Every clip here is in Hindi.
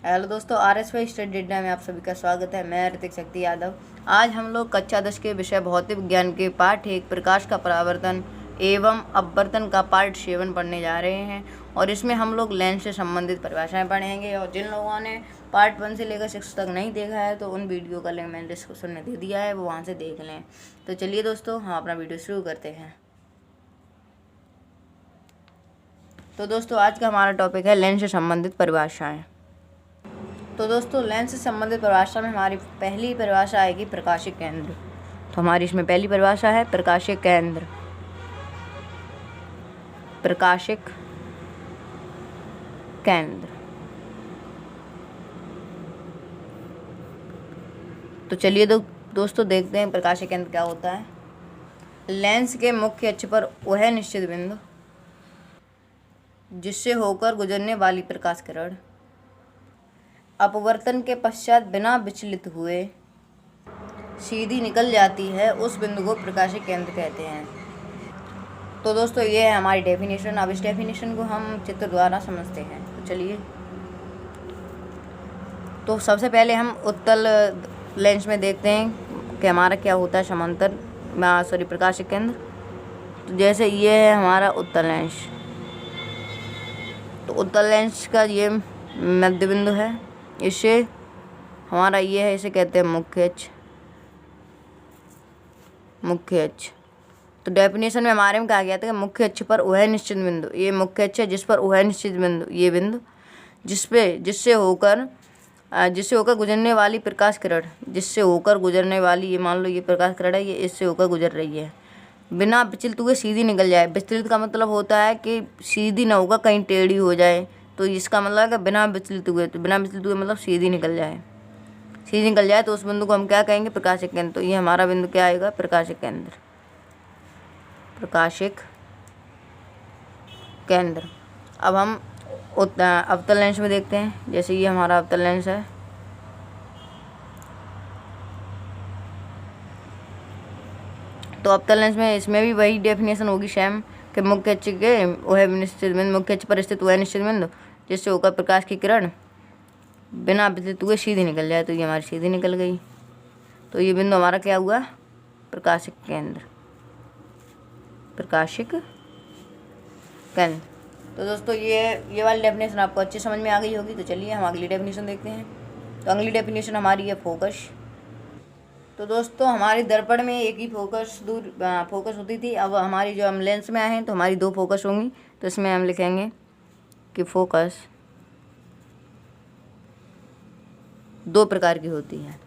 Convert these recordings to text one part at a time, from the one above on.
हेलो दोस्तों, RSY स्टडी अड्डा में आप सभी का स्वागत है। मैं ऋतिक शक्ति यादव। आज हम लोग कक्षा 10 के विषय भौतिक विज्ञान के पाठ 1 प्रकाश का परावर्तन एवं अपवर्तन का पार्ट 7 पढ़ने जा रहे हैं और इसमें हम लोग लेंस से संबंधित परिभाषाएं पढ़ेंगे। और जिन लोगों ने पार्ट 1 से लेकर 6 तक नहीं देखा है तो उन वीडियो का लिंक मैंने डिस्क्रिप्शन में दे दिया है, वो वहाँ से देख लें। तो चलिए दोस्तों, हम अपना वीडियो शुरू करते हैं। तो दोस्तों, आज का हमारा टॉपिक है लेंस से संबंधित परिभाषाएं। तो दोस्तों, लेंस से संबंधित परिभाषा में हमारी पहली परिभाषा आएगी प्रकाशिक केंद्र। तो हमारी इसमें पहली परिभाषा है प्रकाशिक केंद्र। प्रकाशिक केंद्र। तो चलिए दोस्तों देखते हैं प्रकाशिक केंद्र क्या होता है। लेंस के मुख्य अक्ष पर वह निश्चित बिंदु जिससे होकर गुजरने वाली प्रकाश किरण अपवर्तन के पश्चात बिना विचलित हुए सीधी निकल जाती है, उस बिंदु को प्रकाशिक केंद्र कहते हैं। तो दोस्तों, ये है हमारी डेफिनेशन। अब इस डेफिनेशन को हम चित्र द्वारा समझते हैं। तो चलिए, तो सबसे पहले हम उत्तल लेंस में देखते हैं कि हमारा क्या होता है समांतर प्रकाशिक केंद्र। तो जैसे ये है हमारा उत्तल लेंस। तो उत्तल लेंस का ये मध्य बिंदु है, इससे हमारा ये है, इसे कहते हैं मुख्य अक्ष। मुख्य अक्ष। तो डेफिनेशन में हमारे में कहा गया था कि मुख्य अक्ष पर वह निश्चित बिंदु, ये मुख्य अक्ष है जिस पर वह निश्चित बिंदु, ये बिंदु जिससे होकर गुजरने वाली प्रकाश किरण, जिससे होकर गुजरने वाली, ये मान लो ये प्रकाश किरण है, ये इससे होकर गुजर रही है, बिना विचलित हुए सीधी निकल जाए। विचलित का मतलब होता है कि सीधी ना होगा, कहीं टेढ़ी हो जाए। तो इसका मतलब है कि बिना विचलित हुए, तो बिना विचलित हुए मतलब सीधी निकल जाए। सीधी निकल जाए तो उस बिंदु को हम क्या कहेंगे? प्रकाशिक केंद्र। तो ये हमारा बिंदु क्या आएगा? प्रकाशिक केंद्र। प्रकाशिक केंद्र। अब हम अवतल लेंस में देखते हैं। जैसे ये हमारा अवतल लेंस है। तो अवतल लेंस में इसमें भी वही डेफिनेशन होगी सेम कि मुख्य अक्ष के वह निश्चित बिंदु, मुख्य अक्ष पर स्थित वह निश्चित बिंदु जिससे होकर प्रकाश की किरण बिना विचलित हुए सीधी निकल जाए। तो ये हमारी सीधी निकल गई। तो ये बिंदु हमारा क्या हुआ? प्रकाशिक केंद्र। प्रकाशिक केंद्र। तो दोस्तों, ये वाली डेफिनेशन आपको अच्छी समझ में आ गई होगी। तो चलिए हम अगली डेफिनेशन देखते हैं। तो अगली डेफिनेशन हमारी है फोकस। तो दोस्तों, हमारी दर्पण में एक ही फोकस होती थी। अब हमारी जो हम लेंस में आए हैं तो हमारी 2 फोकस होंगी। तो इसमें हम लिखेंगे कि फोकस 2 प्रकार की होती है।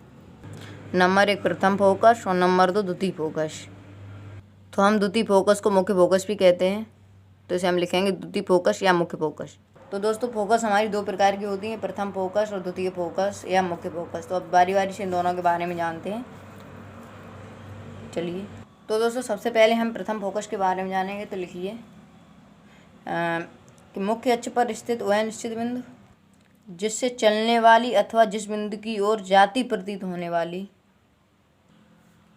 नंबर 1 प्रथम फोकस और नंबर 2 द्वितीय फोकस। तो हम द्वितीय फोकस को मुख्य फोकस भी कहते हैं। तो इसे हम लिखेंगे द्वितीय फोकस या मुख्य फोकस। तो दोस्तों, फोकस हमारी 2 प्रकार की होती हैं, प्रथम फोकस और द्वितीय फोकस या मुख्य फोकस। तो अब बारी बारी से इन दोनों के बारे में जानते हैं। चलिए, तो दोस्तों सबसे पहले हम प्रथम फोकस के बारे में जानेंगे। तो लिखिए कि मुख्य अक्ष पर स्थित वह निश्चित बिंदु जिससे चलने वाली अथवा जिस बिंदु की ओर जाती प्रतीत होने वाली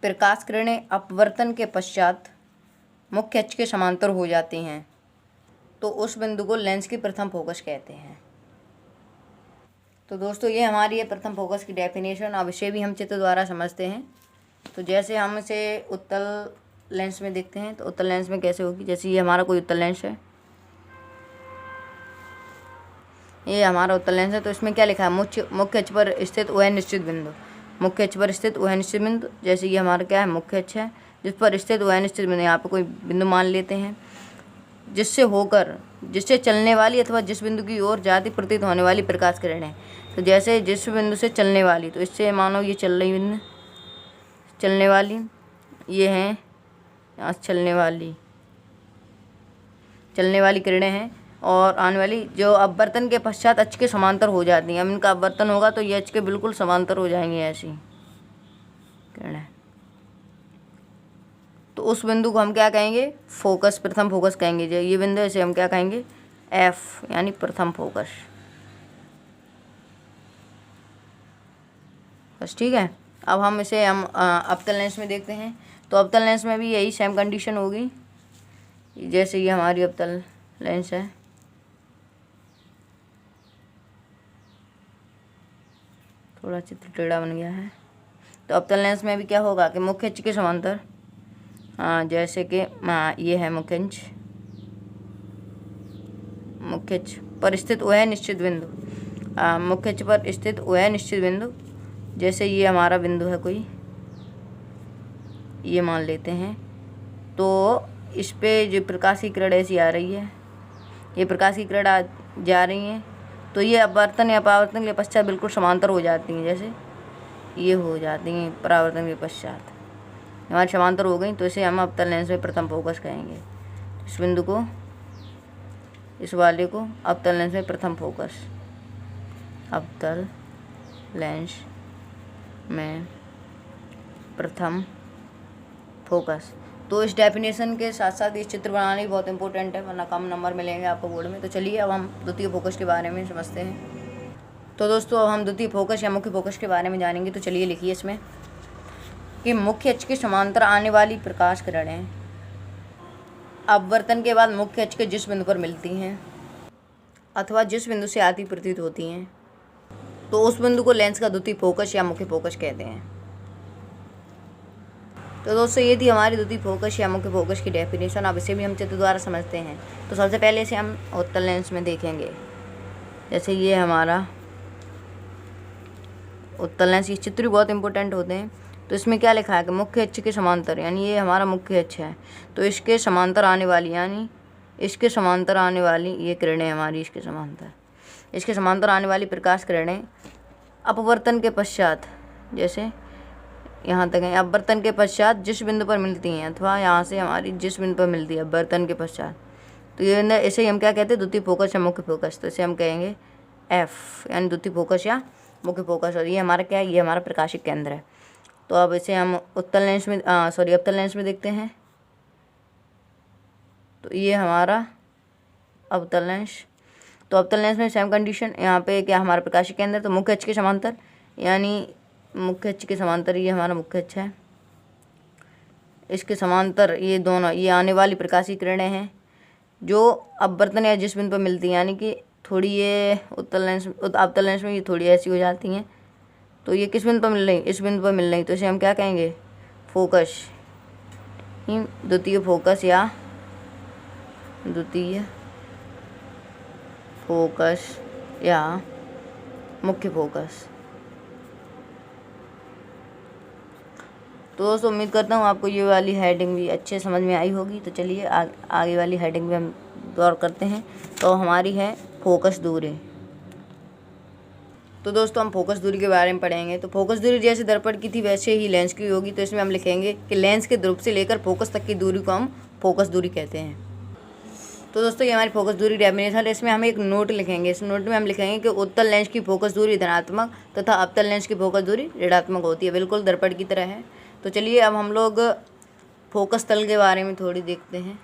प्रकाश किरणें अपवर्तन के पश्चात मुख्य अक्ष के समांतर हो जाती हैं, तो उस बिंदु को लेंस की प्रथम फोकस कहते हैं। तो दोस्तों, ये हमारी है प्रथम फोकस की डेफिनेशन। अब इसे भी हम चित्र द्वारा समझते हैं। तो जैसे हम इसे उत्तल लेंस में देखते हैं, तो उत्तल लेंस में कैसे होगी? जैसे ये हमारा कोई उत्तल लेंस है, ये हमारा उत्तल लेंस है। तो इसमें क्या लिखा है? मुख्य अक्ष पर स्थित वह निश्चित बिंदु। मुख्य अक्ष पर स्थित वह निश्चित बिंदु। जैसे ये हमारा क्या है? मुख्य अक्ष है जिस पर स्थित वह निश्चित बिंदु। यहाँ पर कोई बिंदु मान लेते हैं, जिससे चलने वाली अथवा जिस बिंदु की ओर जाती प्रतीत होने वाली प्रकाश किरणें। तो जैसे जिस बिंदु से चलने वाली, तो इससे मानो ये चल रही बिंदु, चलने वाली ये हैं, यहाँ चलने वाली किरणें हैं। और आने वाली जो अपवर्तन के पश्चात अक्ष के समांतर हो जाती हैं। अब इनका अपवर्तन होगा तो ये अक्ष के बिल्कुल समांतर हो जाएंगी ऐसी किरणें। तो उस बिंदु को हम क्या कहेंगे? फोकस, प्रथम फोकस कहेंगे। जो ये बिंदु है इसे हम क्या कहेंगे? एफ, यानी प्रथम फोकस। बस ठीक है। अब हम इसे अवतल लेंस में देखते हैं। तो अवतल लेंस में भी यही सेम कंडीशन होगी। जैसे ये हमारी अवतल लेंस है, थोड़ा चित्र टेढ़ा बन गया है। तो अवतल लेंस में भी क्या होगा कि मुख्य अक्ष के समांतर, जैसे कि ये है मुख्य अक्ष, मुख्य अक्ष पर स्थित वह निश्चित बिंदु, मुख्य अक्ष पर स्थित वह निश्चित बिंदु, जैसे ये हमारा बिंदु है कोई, ये मान लेते हैं। तो इस पे जो प्रकाश की किरण ऐसी आ रही है, ये प्रकाश की किरण जा रही हैं, तो ये अपवर्तन या परावर्तन के पश्चात बिल्कुल समांतर हो जाती हैं, जैसे ये हो जाती हैं परावर्तन के पश्चात हमारी समांतर हो गई। तो इसे हम अवतल लेंस में प्रथम फोकस कहेंगे। इस बिंदु को, इस वाले को अवतल लेंस में प्रथम फोकस, अवतल लेंस में प्रथम फोकस। तो इस डेफिनेशन के साथ साथ ये चित्र बनाना भी बहुत इंपॉर्टेंट है, वरना कम नंबर मिलेंगे आपको बोर्ड में। तो चलिए अब हम द्वितीय फोकस के बारे में समझते हैं। तो दोस्तों अब हम द्वितीय फोकस या मुख्य फोकस के बारे में जानेंगे। तो चलिए लिखिए इसमें कि मुख्य अक्ष के समांतर आने वाली प्रकाश किरणें अपवर्तन के बाद मुख्य अक्ष के जिस बिंदु पर मिलती हैं अथवा जिस बिंदु से आती प्रतीत होती हैं, तो उस बिंदु को लेंस का द्वितीय फोकस या मुख्य फोकस कहते हैं। तो दोस्तों ये थी हमारी द्वितीय फोकस या मुख्य फोकस की डेफिनेशन। अब इसे भी हम चित्र द्वारा समझते हैं। तो सबसे पहले इसे हम उत्तल लेंस में देखेंगे। जैसे ये हमारा उत्तल लेंस, ये चित्र भी बहुत इंपॉर्टेंट होते हैं। तो इसमें क्या लिखा है कि मुख्य अक्ष के समांतर, यानी ये हमारा मुख्य अक्ष है, तो इसके समांतर आने वाली, यानी इसके समांतर आने वाली ये किरणें हमारी, इसके समांतर आने वाली प्रकाश किरणें अपवर्तन के पश्चात, जैसे यहाँ तक है, अपवर्तन के पश्चात जिस बिंदु पर मिलती हैं अथवा यहाँ से हमारी जिस बिंदु पर मिलती है अपवर्तन के पश्चात, तो ये इसे हम क्या कहते हैं, द्वितीय फोकस या मुख्य फोकस। तो इसे हम कहेंगे एफ, यानी द्वितीय फोकस या मुख्य फोकस। और ये हमारा क्या है, ये हमारा प्रकाशिक केंद्र है। तो अब इसे हम अवतल लेंस में देखते हैं। तो ये हमारा अवतल लेंस। तो अवतल लेंस में सेम कंडीशन, यहाँ पे क्या हमारा प्रकाशिक केंद्र, तो मुख्य अक्ष के समांतर, यानी मुख्य अक्ष के समांतर ये हमारा मुख्य अक्ष है, इसके समांतर ये दोनों, ये आने वाली प्रकाशीय किरणें हैं जो अपवर्तन या जिस बिंदु पर मिलती हैं, यानी कि थोड़ी ये अवतल लेंस में ये थोड़ी ऐसी हो जाती हैं। तो ये किस बिंदु पर मिल रही, इस बिंदु पर मिल रही, तो इसे हम क्या कहेंगे, फोकस, द्वितीय फोकस या द्वितीय फोकस या मुख्य फोकस। तो दोस्तों उम्मीद करता हूँ आपको ये वाली हेडिंग भी अच्छे समझ में आई होगी। तो चलिए आगे वाली हेडिंग भी हम गौर करते हैं। तो हमारी है फोकस दूरी। तो दोस्तों हम फोकस दूरी के बारे में पढ़ेंगे। तो फोकस दूरी जैसे दर्पण की थी वैसे ही लेंस की होगी। तो इसमें हम लिखेंगे कि लेंस के ध्रुव से लेकर फोकस तक की दूरी को हम फोकस दूरी कहते हैं। तो दोस्तों ये हमारी फोकस दूरी डेफिनेशन है। इसमें हम एक नोट लिखेंगे। इस नोट में हम लिखेंगे कि उत्तल लेंस की फोकस दूरी धनात्मक तथा अवतल लेंस की फोकस दूरी ऋणात्मक होती है, बिल्कुल दर्पण की तरह है। तो चलिए अब हम लोग फोकस तल के बारे में थोड़ी देखते हैं।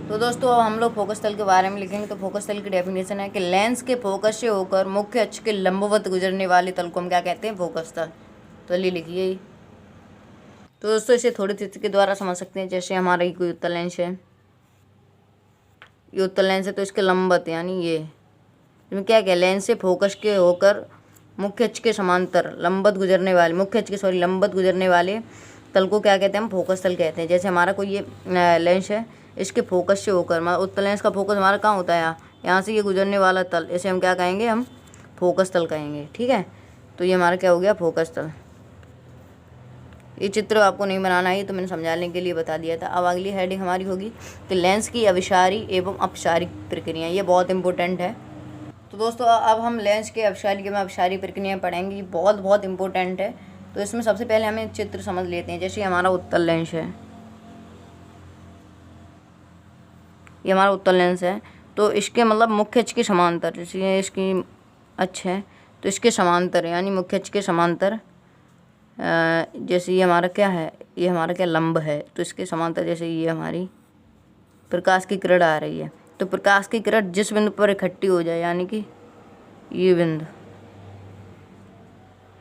तो दोस्तों अब हम लोग फोकस तल के बारे में लिखेंगे। तो फोकस तल की डेफिनेशन है कि लेंस के फोकस से होकर मुख्य अक्ष के लंबवत गुजरने वाले तल को हम क्या कहते हैं, फोकस तल। तो चलिए लिखिए। तो दोस्तों इसे थोड़े चित्र के द्वारा समझ सकते हैं। जैसे हमारा ये कोई उत्तल लेंस है, ये उत्तल लेंस है, तो इसके लंबवत यानी ये इसमें क्या क्या, लेंस से फोकस के होकर मुख्य अक्ष के समांतर लंबवत गुजरने वाले, लंबवत गुजरने वाले तल को क्या कहते हैं, हम फोकस तल कहते हैं। जैसे हमारा कोई ये लेंस है, इसके फोकस से होकर, उत्तल लेंस का फोकस हमारा कहाँ होता है, यहाँ से ये गुजरने वाला तल, इसे हम क्या कहेंगे, हम फोकस तल कहेंगे। ठीक है, तो ये हमारा क्या हो गया, फोकस तल। ये चित्र आपको नहीं बनाना है, तो मैंने समझाने के लिए बता दिया था। अब अगली हेडिंग हमारी होगी कि लेंस की अभिसारी एवं अपसारी प्रक्रिया। ये बहुत इंपॉर्टेंट है। तो दोस्तों अब हम लेंस के अभिसारी एवं अपसारी प्रक्रिया पढ़ेंगे। ये बहुत इंपॉर्टेंट है। तो इसमें सबसे पहले हमें चित्र समझ लेते हैं। जैसे हमारा उत्तल लेंस है, ये हमारा उत्तल लेंस है, तो इसके मतलब मुख्य अक्ष के समांतर, जैसे ये इसकी अक्ष है, तो इसके समांतर यानी मुख्य अक्ष के समांतर, जैसे ये हमारा क्या है, ये हमारा क्या लंब है, तो इसके समांतर जैसे ये हमारी प्रकाश की किरण आ रही है, तो प्रकाश की किरण जिस बिंदु पर इकट्ठी हो जाए, यानी कि ये बिंदु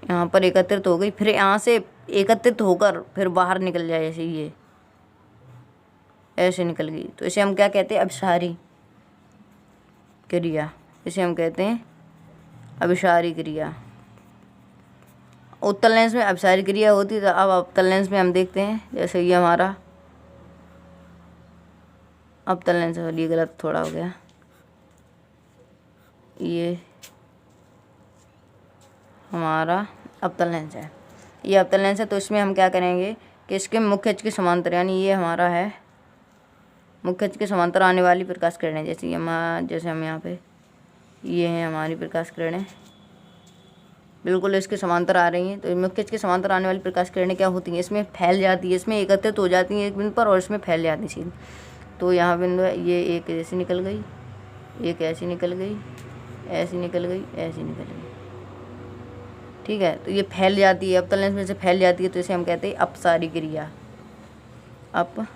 यहाँ पर एकत्रित हो गई, फिर यहाँ से एकत्रित होकर फिर बाहर निकल जाए, जैसे ये ऐसे निकल गई, तो इसे हम क्या कहते हैं, अभिसारी क्रिया। इसे हम कहते हैं अभिसारी क्रिया। उत्तल लेंस में अभिसारी क्रिया होती है। तो अब अवतल लेंस में हम देखते हैं, जैसे ये हमारा अवतल लेंस है, ये गलत थोड़ा हो गया, ये हमारा अवतल लेंस है, ये अवतल लेंस है। तो इसमें हम क्या करेंगे कि इसके मुख्य अक्ष के समांतर, यानी ये हमारा है मुख्य अक्ष के समांतर आने वाली प्रकाश किरणें, जैसे हम यहाँ पे ये हैं हमारी प्रकाश किरणें, बिल्कुल इसके समांतर आ रही हैं। तो मुख्य अक्ष के समांतर आने वाली प्रकाश किरणें क्या होती हैं, इसमें फैल जाती है, इसमें एकत्रित हो जाती हैं एक बिंदु पर और इसमें फैल जाती हैं सीधी। तो यहाँ बिंदु है, ये एक ऐसी निकल गई, एक ऐसी निकल गई, ऐसी निकल गई, ऐसी निकल गई, ठीक है। तो ये फैल जाती है, अवतल लेंस में से फैल जाती है, तो इसे हम कहते हैं अपसारी क्रिया, अपसारी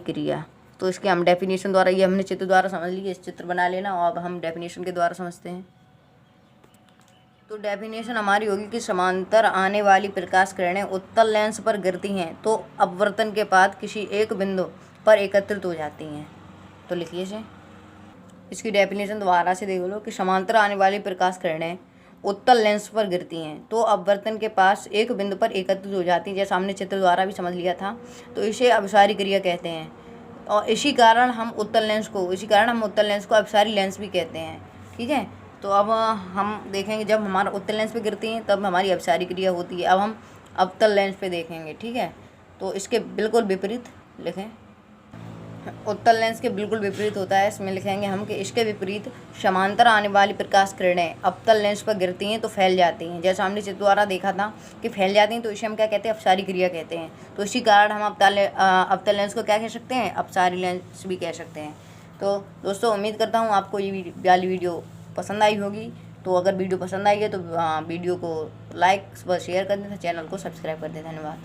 क्रिया। तो इसके हम डेफिनेशन द्वारा, ये हमने चित्र द्वारा समझ लिया, इस चित्र बना लेना, और अब हम डेफिनेशन के द्वारा समझते हैं। तो डेफिनेशन हमारी होगी कि समांतर आने वाली प्रकाश किरणें उत्तल लेंस पर गिरती हैं तो अपवर्तन के बाद किसी एक बिंदु पर एकत्रित हो जाती हैं। तो लिखिए इसे, इसकी डेफिनेशन दोबारा से देख लो कि समांतर आने वाली प्रकाश किरणें उत्तल लेंस पर गिरती हैं तो अपवर्तन के पास एक बिंदु पर एकत्रित हो जाती हैं, जैसा हमने चित्र द्वारा भी समझ लिया था। तो इसे अपसारी क्रिया कहते हैं, और इसी कारण हम उत्तल लेंस को अपसारी लेंस भी कहते हैं, ठीक है। तो अब हम देखेंगे, जब हमारा उत्तल लेंस पे गिरती हैं तब हमारी अपसारी क्रिया होती है। अब हम अवतल लेंस पे देखेंगे, ठीक है। तो इसके बिल्कुल विपरीत लिखें, उत्तल लेंस के बिल्कुल विपरीत होता है। इसमें लिखेंगे हम कि इसके विपरीत समांतर आने वाली प्रकाश किरणें अवतल लेंस पर गिरती हैं तो फैल जाती हैं, जैसा हमने चित्र द्वारा देखा था कि फैल जाती हैं। तो इसे हम क्या कहते हैं, अपसारी क्रिया कहते हैं। तो इसी कारण हम अवतल लेंस को क्या कह सकते हैं, अपसारी लेंस भी कह सकते हैं। तो दोस्तों, उम्मीद करता हूँ आपको ये वाली वीडियो पसंद आई होगी। तो अगर वीडियो पसंद आई है तो वीडियो को लाइक व शेयर कर दें, चैनल को सब्सक्राइब कर दें। धन्यवाद।